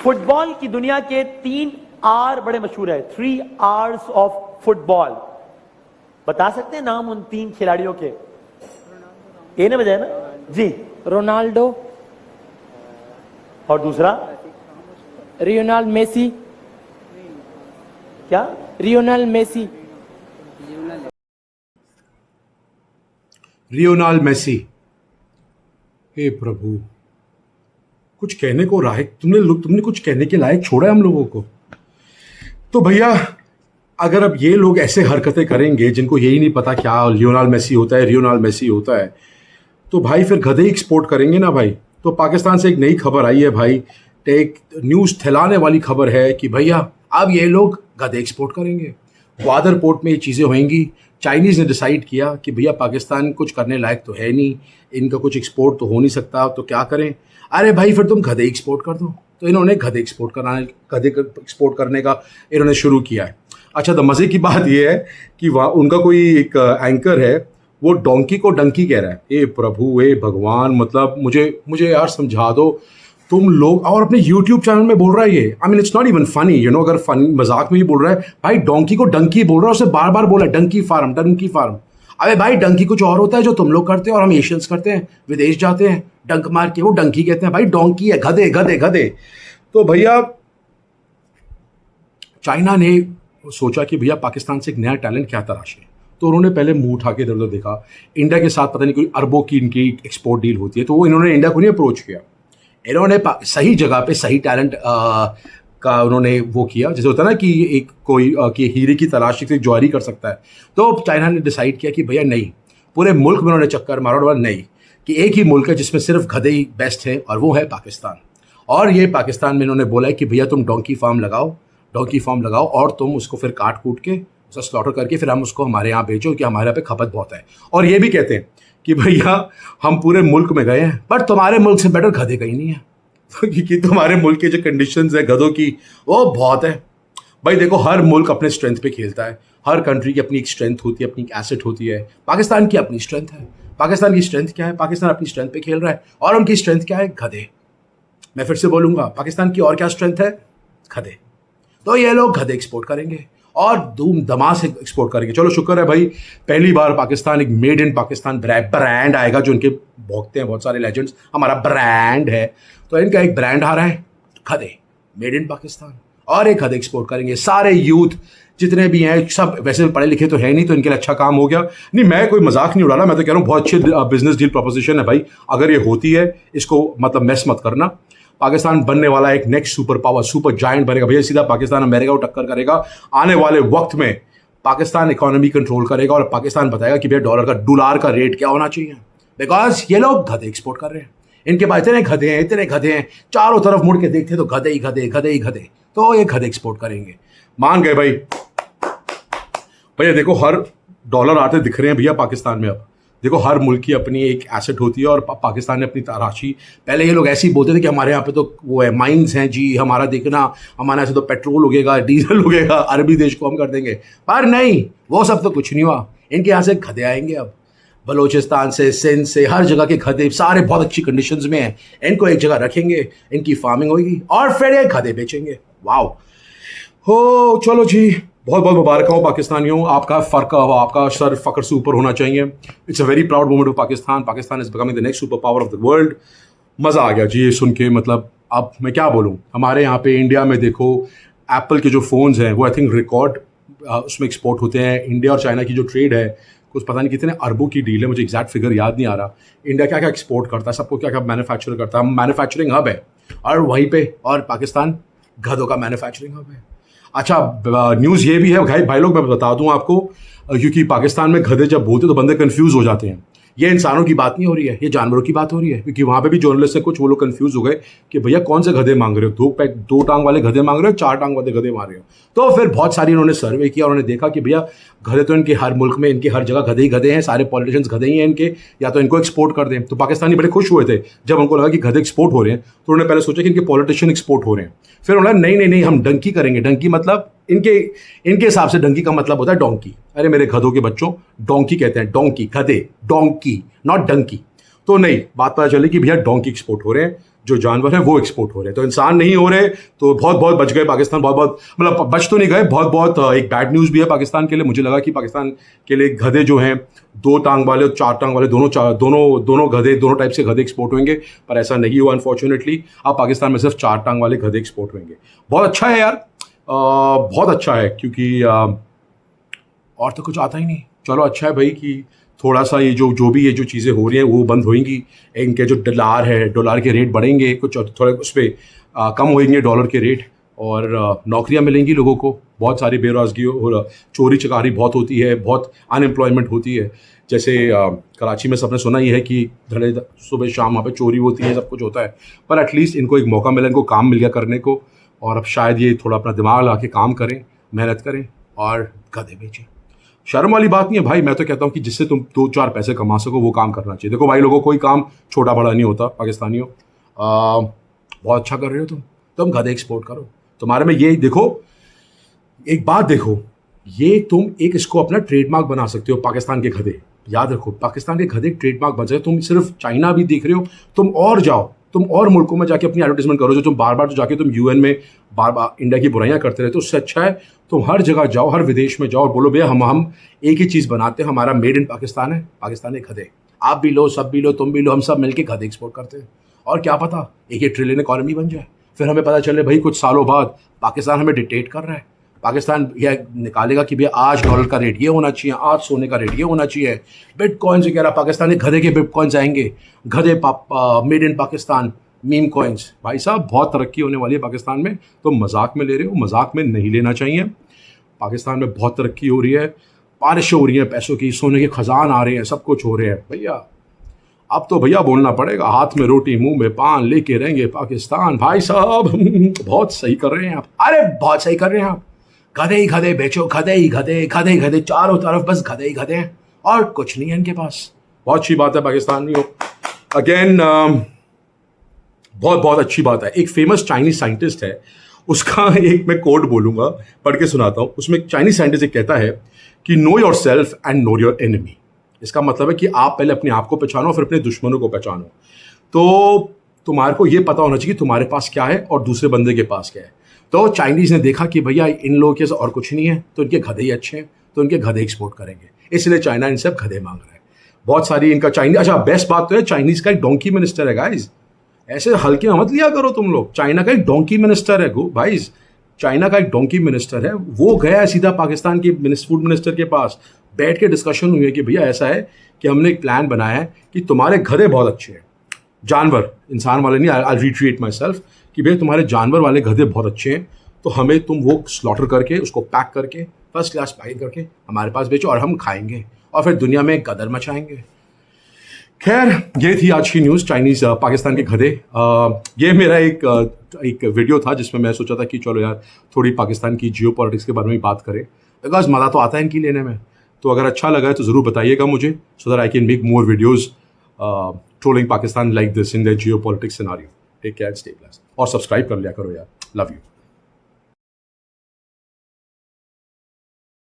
Football की दुनिया के 3 R बड़े मशहूर है, 3 Rs ऑफ फुटबॉल। बता सकते हैं नाम उन 3 खिलाड़ियों के? ए ने बजाया ना जी। रोनाल्डो, और दूसरा लियोनेल मेसी। क्या? Lionel Messi. Lionel Messi. हे प्रभु, कुछ कहने को लायक तुमने कुछ कहने के लायक छोड़ा है हम लोगों को। तो भैया, अगर अब ये लोग ऐसे हरकतें करेंगे जिनको यही नहीं पता क्या लियोनेल मेसी होता है, लियोनेल मेसी होता है, तो भाई फिर गधे एक्सपोर्ट करेंगे ना भाई। तो पाकिस्तान से एक नई खबर आई है भाई, एक न्यूज़ फैलाने वाली खबर है कि भैया अब ये लोग गधे एक्सपोर्ट करेंगे। ग्वादर पोर्ट में ये चीज़ें होंगी। चाइनीज़ ने डिसाइड किया कि भैया पाकिस्तान कुछ करने लायक तो है नहीं, इनका कुछ एक्सपोर्ट तो हो नहीं सकता, तो क्या करें? अरे भाई फिर तुम गधे एक्सपोर्ट कर दो। तो इन्होंने गधे एक्सपोर्ट करने का इन्होंने शुरू किया है। अच्छा, तो मज़े की बात यह है कि वहाँ उनका कोई एक एंकर है, वो डोंकी को डंकी कह रहा है। ए प्रभु, ए भगवान, मतलब मुझे यार समझा दो तुम लोग। और अपने YouTube चैनल में बोल रहा है ये, I mean it's not even funny, you know, अगर फनी मजाक में ही बोल रहा है भाई, डोंकी को डंकी बोल रहा है, उसे बार बार बोला डंकी फार्म, डंकी फार्म। अबे भाई, डंकी कुछ और होता है जो तुम लोग करते हो और हम एशियंस करते हैं, विदेश जाते हैं डंक मार के, वो डंकी कहते हैं भाई, डोंकी है, गधे गधे गधे। तो भैया चाइना ने सोचा कि भैया पाकिस्तान से एक नया टैलेंट क्या तराशे, तो उन्होंने पहले मुंह उठा के इधर उधर देखा। इंडिया के साथ पता नहीं कोई अरबों की इनकी एक्सपोर्ट डील होती है, तो वो इन्होंने इंडिया को नहीं अप्रोच किया। इन्होंने सही जगह पे सही टैलेंट का उन्होंने वो किया, जैसे होता है ना कि एक कोई कि हीरे की तलाश से ज्वारी कर सकता है। तो चाइना ने डिसाइड किया कि भैया नहीं, पूरे मुल्क में उन्होंने चक्कर मारा और नहीं, कि एक ही मुल्क है जिसमें सिर्फ गधे ही बेस्ट है, और वो है पाकिस्तान। और ये पाकिस्तान में इन्होंने बोला है कि भैया तुम डोंकी फार्म लगाओ और तुम उसको फिर काट कूट के उसका स्लॉटर करके फिर हम उसको हमारे यहाँ बेचो, कि हमारे यहाँ पे खपत बहुत है। और ये भी कहते हैं कि भैया हम पूरे मुल्क में गए हैं, पर तुम्हारे मुल्क से बेटर गधे कहीं नहीं है, क्योंकि तुम्हारे मुल्क की जो कंडीशंस है गधों की, वो बहुत है। भाई देखो, हर मुल्क अपने स्ट्रेंथ पे खेलता है, हर कंट्री की अपनी एक स्ट्रेंथ होती है, अपनी एक एसेट होती है। पाकिस्तान की अपनी स्ट्रेंथ है। पाकिस्तान की स्ट्रेंथ क्या है? पाकिस्तान अपनी स्ट्रेंथ पे खेल रहा है, और उनकी स्ट्रेंथ क्या है? गधे। मैं फिर से बोलूंगा, पाकिस्तान की और क्या स्ट्रेंथ है? गधे। तो ये लोग गधे एक्सपोर्ट करेंगे और धूम धमास से एक्सपोर्ट करेंगे। चलो शुक्र है भाई, पहली बार पाकिस्तान एक मेड इन पाकिस्तान ब्रांड आएगा, जो उनके भोगते हैं बहुत सारे लेजेंड्स, हमारा ब्रांड है। तो इनका एक ब्रांड आ रहा है, गधे, मेड इन पाकिस्तान, और एक गधे एक्सपोर्ट करेंगे। सारे यूथ जितने भी हैं, सब वैसे पढ़े लिखे तो है नहीं, तो इनके लिए अच्छा काम हो गया। नहीं, मैं कोई मजाक नहीं उड़ा रहा, मैं तो कह रहा हूँ बहुत अच्छी बिजनेस डील प्रोपोजिशन है भाई। अगर ये होती है, इसको मतलब मिस मत करना। पाकिस्तान बनने वाला एक next super power, super giant बनेगा भैया। सीधा पाकिस्तान अमेरिका को टक्कर करेगा। आने वाले वक्त में पाकिस्तान इकोनॉमी कंट्रोल करेगा, और पाकिस्तान बताएगा कि भैया डॉलर का रेट क्या होना चाहिए, बिकॉज ये लोग गधे एक्सपोर्ट कर रहे हैं। इनके पास इतने गधे हैं, चारों तरफ मुड़ के देखते तो गधे ही गधे। तो ये गधे एक्सपोर्ट करेंगे। मान गए भाई। भैया देखो, हर डॉलर आते दिख रहे हैं भैया पाकिस्तान में। अब देखो, हर मुल्क की अपनी एक एसेट होती है, और पाकिस्तान ने अपनी तराशी। पहले ये लोग ऐसे ही बोलते थे कि हमारे यहाँ पे तो वो है, माइंस हैं जी, हमारा देखना, हमारे यहाँ से तो पेट्रोल उगेगा, डीजल उगेगा, अरबी देश को हम कर देंगे। पर नहीं, वो सब तो कुछ नहीं हुआ। इनके यहाँ से गधे आएंगे अब, बलोचिस्तान से, सिंध से, हर जगह के गधे सारे बहुत अच्छी कंडीशंस में हैं। इनको एक जगह रखेंगे, इनकी फार्मिंग होगी, और फिर ये गधे बेचेंगे। वाओ हो, चलो जी, बहुत बहुत मुबारक हो पाकिस्तानियों, आपका आपका सर फख्र से ऊपर होना चाहिए। It's a very proud moment of Pakistan. Pakistan is becoming the next super power of the world. मज़ा आ गया जी ये सुन के। मतलब अब मैं क्या बोलूँ, हमारे यहाँ पे इंडिया में देखो, एप्पल के जो फ़ोन्स हैं वो आई थिंक रिकॉर्ड उसमें एक्सपोर्ट होते हैं। इंडिया और चाइना की जो ट्रेड है, कुछ पता नहीं कितने अरबों की डील है, मुझे एग्जैक्ट फिगर याद नहीं आ रहा। इंडिया क्या क्या एक्सपोर्ट करता है, सबको क्या क्या मैन्युफैक्चर करता है, मैन्युफैक्चरिंग हब है, और वहीं पे और पाकिस्तान गधों का मैन्युफैक्चरिंग हब है। अच्छा, न्यूज़ ये भी है भाई लोग, मैं बता दूं आपको, क्योंकि पाकिस्तान में गधे जब बोलते तो बंदे कंफ्यूज हो जाते हैं। ये इंसानों की बात नहीं हो रही है, ये जानवरों की बात हो रही है, क्योंकि वहाँ पे भी जर्नलिस्ट है कुछ, वो लोग कंफ्यूज हो गए कि भैया कौन से गधे मांग रहे हो, दो टांग वाले गधे मांग रहे हो, 4 टांग वाले गधे मांग रहे हो। तो फिर बहुत सारी उन्होंने सर्वे किया, उन्होंने देखा कि भैया गधे तो इनके हर मुल्क में, इनके हर जगह गधे ही गधे हैं, सारे पॉलिटिशियंस गधे ही हैं इनके, या तो इनको एक्सपोर्ट कर दें। तो पाकिस्तानी बड़े खुश हुए थे जब उनको लगा कि गधे एक्सपोर्ट हो रहे हैं, तो उन्होंने पहले सोचा कि इनके पॉलिटिशियन एक्सपोर्ट हो रहे हैं। फिर उन्होंने नहीं, हम डंकी करेंगे। डंकी मतलब इनके हिसाब से डंकी का मतलब होता है डोंकी। अरे मेरे गधों के बच्चों, डोंकी कहते हैं, डोंकी, गधे, डोंकी, नॉट डंकी। तो नहीं, बात पता चली कि भैया डोंकी एक्सपोर्ट हो रहे हैं। जो जानवर है वो एक्सपोर्ट हो रहे हैं, तो इंसान नहीं हो रहे, तो बहुत बहुत बच गए पाकिस्तान, बहुत बहुत मतलब बच तो नहीं गए, बहुत बहुत एक बैड न्यूज़ भी है पाकिस्तान के लिए। मुझे लगा कि पाकिस्तान के लिए गधे जो हैं 2 टांग वाले और 4 टांग वाले दोनों गधे, दोनों टाइप से गधे एक्सपोर्ट होंगे, पर ऐसा नहीं हुआ अनफॉर्चुनेटली। अब पाकिस्तान में सिर्फ 4 टांग वाले गधे एक्सपोर्ट होंगे। बहुत अच्छा है यार, बहुत अच्छा है, क्योंकि और तो कुछ आता ही नहीं। चलो अच्छा है भाई कि थोड़ा सा ये जो भी ये जो चीज़ें हो रही हैं वो बंद होंगी, इनके जो डॉलर के रेट बढ़ेंगे, कुछ थोड़े उस पर कम होंगे डॉलर के रेट, और नौकरियां मिलेंगी लोगों को। बहुत सारी बेरोजगारी और चोरी चकारी बहुत होती है, बहुत अनएम्प्लॉयमेंट होती है। जैसे कराची में सबने सुना ही है कि धड़े सुबह शाम वहाँ पे चोरी होती है, सब कुछ होता है, पर एटलीस्ट इनको एक मौका मिला, इनको काम मिल गया करने को, और अब शायद ये थोड़ा अपना दिमाग ला के काम करें, मेहनत करें और गधे बेचें। शर्म वाली बात नहीं है भाई, मैं तो कहता हूँ कि जिससे तुम 2-4 पैसे कमा सको वो काम करना चाहिए। देखो भाई लोगों, कोई काम छोटा बड़ा नहीं होता। पाकिस्तानियों बहुत अच्छा कर रहे हो तुम गधे एक्सपोर्ट करो। तुम्हारे में ये देखो, एक बात देखो, ये तुम एक इसको अपना ट्रेडमार्क बना सकते हो, पाकिस्तान के गधे। याद रखो, पाकिस्तान के गधे ट्रेडमार्क बन सकते। तुम सिर्फ चाइना भी देख रहे हो, तुम और जाओ, तुम और मुल्कों में जाके अपनी एडवर्टाइजमेंट करो, जो तुम बार बार जो जाके तुम यूएन में बार बार इंडिया की बुराइयां करते रहते हो। उससे अच्छा है तुम हर जगह जाओ, हर विदेश में जाओ और बोलो भैया हम एक ही चीज़ बनाते हैं, हमारा मेड इन पाकिस्तान है, पाकिस्तानी गधे। आप भी लो, सब भी लो, तुम भी लो, हम सब मिलके गधे एक्सपोर्ट करते हैं, और क्या पता 1 ट्रिलियन इकॉनमी बन जाए। फिर हमें पता चले भाई कुछ सालों बाद पाकिस्तान हमें डिक्टेट कर रहा है। पाकिस्तान यह निकालेगा कि भैया आज डॉलर का रेट ये होना चाहिए, आज सोने का रेट ये होना चाहिए, बिटकॉइंस वगैरह पाकिस्तानी गधे के बिटकॉइंस आएंगे, गधे made in Pakistan meme coins. भाई साहब बहुत तरक्की होने वाली है पाकिस्तान में, तो मजाक में ले रहे हो, मजाक में नहीं लेना चाहिए। पाकिस्तान में बहुत तरक्की हो रही है, बारिश हो रही है पैसों की, सोने के खजान आ रहे हैं, सब कुछ हो रहे हैं भैया। अब तो भैया बोलना पड़ेगा, हाथ में रोटी मुंह में पान लेके रहेंगे पाकिस्तान। भाई साहब बहुत सही कर रहे हैं आप, अरे बहुत सही कर रहे हैं आप। गधे ही गधे बेचो, गधे ही गधे, गधे ही गधे, चारों तरफ बस गधे ही गधे हैं और कुछ नहीं है इनके पास। बहुत अच्छी बात है पाकिस्तान में। अगेन बहुत बहुत अच्छी बात है। एक फेमस चाइनीज साइंटिस्ट है, उसका एक मैं कोट बोलूंगा, पढ़ के सुनाता हूँ। उसमें एक चाइनीज साइंटिस्ट कहता है कि know your self and know your enemy. इसका मतलब है कि आप पहले अपने आप को पहचानो, फिर अपने दुश्मनों को पहचानो। तो तुम्हारे को ये पता होना चाहिए कि तुम्हारे पास क्या है और दूसरे बंदे के पास क्या है। तो चाइनीज ने देखा कि भैया इन लोगों के और कुछ नहीं है, तो इनके गधे ही अच्छे हैं, तो इनके गधे एक्सपोर्ट करेंगे, इसलिए चाइना इनसे अब गधे मांग रहा है। बहुत सारी इनका चाइनीज, अच्छा बेस्ट बात तो है चाइनीज का एक डोंकी मिनिस्टर है गाइज, ऐसे हल्के में मत लिया करो तुम लोग। चाइना का एक डोंकी मिनिस्टर है भाई, चाइना का एक डोंकी मिनिस्टर है, वो गया है सीधा पाकिस्तान के फूड मिनिस्टर के पास, बैठ के डिस्कशन हुई है कि भैया ऐसा है कि हमने एक प्लान बनाया है कि तुम्हारे गधे बहुत अच्छे हैं, जानवर, इंसान वाले नहीं, आई रिट्रीट माई सेल्फ, कि भैया तुम्हारे जानवर वाले गधे बहुत अच्छे हैं, तो हमें तुम वो स्लॉटर करके, उसको पैक करके, फर्स्ट क्लास पैकिंग करके हमारे पास बेचो और हम खाएंगे और फिर दुनिया में गदर मचाएंगे। खैर ये थी आज की न्यूज़, चाइनीज़ पाकिस्तान के गधे। ये मेरा एक वीडियो था जिसमें मैं सोचा था कि चलो यार थोड़ी पाकिस्तान की जियो पॉलिटिक्स के बारे में बात करें, बिकॉज मज़ा तो आता है इनकी लेने में। तो अगर अच्छा लगा है तो ज़रूर बताइएगा मुझे, so that I can make more videos trolling Pakistan like this in the geopolitics scenario. Take care, stay blessed, और सब्सक्राइब कर लिया करो यार, लव यू।